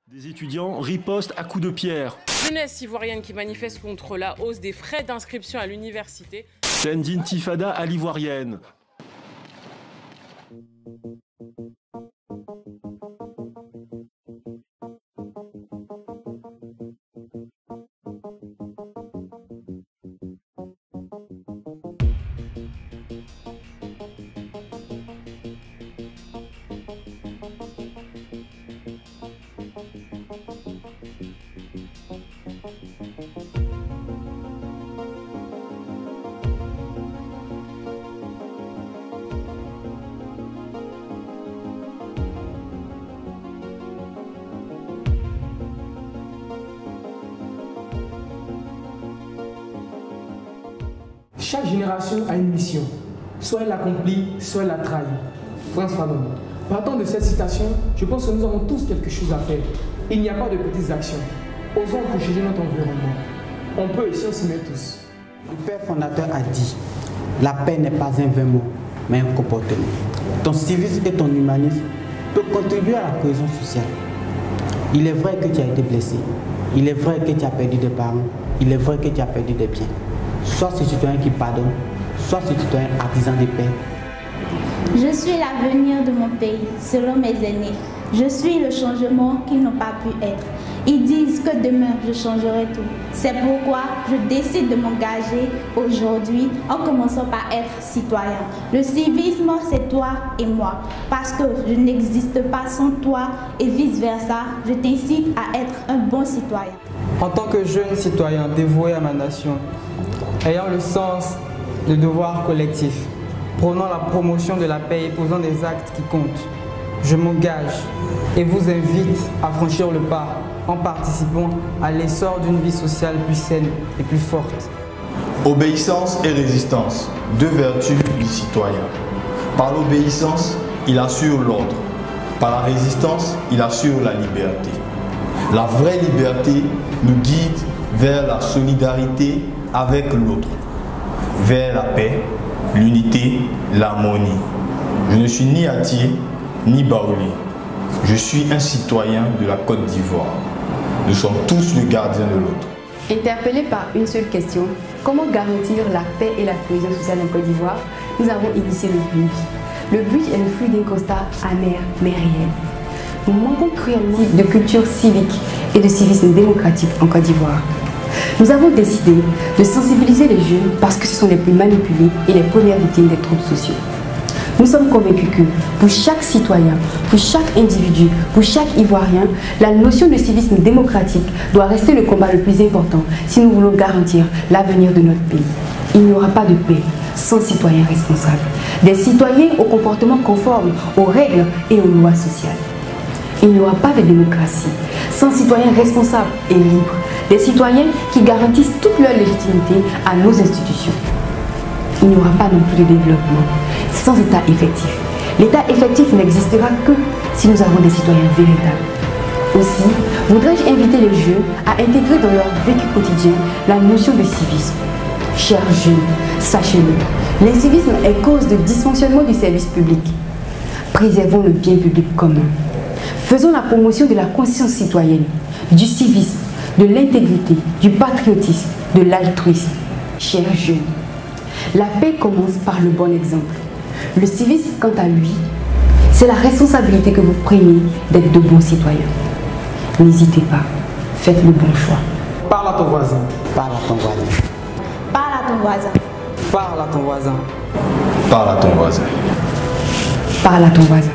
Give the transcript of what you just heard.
Des étudiants ripostent à coups de pierre. Jeunesse ivoirienne qui manifeste contre la hausse des frais d'inscription à l'université. Scène d'intifada à l'ivoirienne. Chaque génération a une mission. Soit elle l'accomplit, soit elle la trahit. Frantz Fanon. Partant de cette citation, je pense que nous avons tous quelque chose à faire. Il n'y a pas de petites actions. Osons pour changer notre environnement. On peut si on s'y met tous. Le père fondateur a dit « La paix n'est pas un vain mot, mais un comportement. » Ton civisme et ton humanisme peuvent contribuer à la cohésion sociale. Il est vrai que tu as été blessé. Il est vrai que tu as perdu des parents. Il est vrai que tu as perdu des biens. Sois ce citoyen qui pardonne, sois ce citoyen artisan de paix. Je suis l'avenir de mon pays, selon mes aînés. Je suis le changement qu'ils n'ont pas pu être. Ils disent que demain, je changerai tout. C'est pourquoi je décide de m'engager aujourd'hui en commençant par être citoyen. Le civisme, c'est toi et moi. Parce que je n'existe pas sans toi et vice-versa, je t'incite à être un bon citoyen. En tant que jeune citoyen dévoué à ma nation, ayant le sens de devoir collectif, prônant la promotion de la paix et posant des actes qui comptent, je m'engage et vous invite à franchir le pas en participant à l'essor d'une vie sociale plus saine et plus forte. Obéissance et résistance, deux vertus du citoyen. Par l'obéissance, il assure l'ordre. Par la résistance, il assure la liberté. La vraie liberté nous guide vers la solidarité avec l'autre, vers la paix, l'unité, l'harmonie. Je ne suis ni Atié, ni Baoulé. Je suis un citoyen de la Côte d'Ivoire. Nous sommes tous les gardiens de l'autre. Interpellés par une seule question, comment garantir la paix et la cohésion sociale en Côte d'Ivoire, nous avons initié le bridge. Le bridge est le fruit d'un constat amer mais réel. Nous manquons cruellement de culture civique et de civisme démocratique en Côte d'Ivoire. Nous avons décidé de sensibiliser les jeunes parce que ce sont les plus manipulés et les premières victimes des troubles sociaux. Nous sommes convaincus que pour chaque citoyen, pour chaque individu, pour chaque Ivoirien, la notion de civisme démocratique doit rester le combat le plus important si nous voulons garantir l'avenir de notre pays. Il n'y aura pas de paix sans citoyens responsables, des citoyens au comportement conforme aux règles et aux lois sociales. Il n'y aura pas de démocratie sans citoyens responsables et libres, des citoyens qui garantissent toute leur légitimité à nos institutions. Il n'y aura pas non plus de développement sans État effectif. L'État effectif n'existera que si nous avons des citoyens véritables. Aussi, voudrais-je inviter les jeunes à intégrer dans leur vécu quotidien la notion de civisme. Chers jeunes, sachez-le, l'incivisme est cause de dysfonctionnement du service public. Préservons le bien public commun. Faisons la promotion de la conscience citoyenne, du civisme, de l'intégrité, du patriotisme, de l'altruisme. Chers jeunes, la paix commence par le bon exemple. Le civisme, quant à lui, c'est la responsabilité que vous prenez d'être de bons citoyens. N'hésitez pas, faites le bon choix. Parle à ton voisin. Parle à ton voisin. Parle à ton voisin. Parle à ton voisin. Parle à ton voisin. Parle à ton voisin.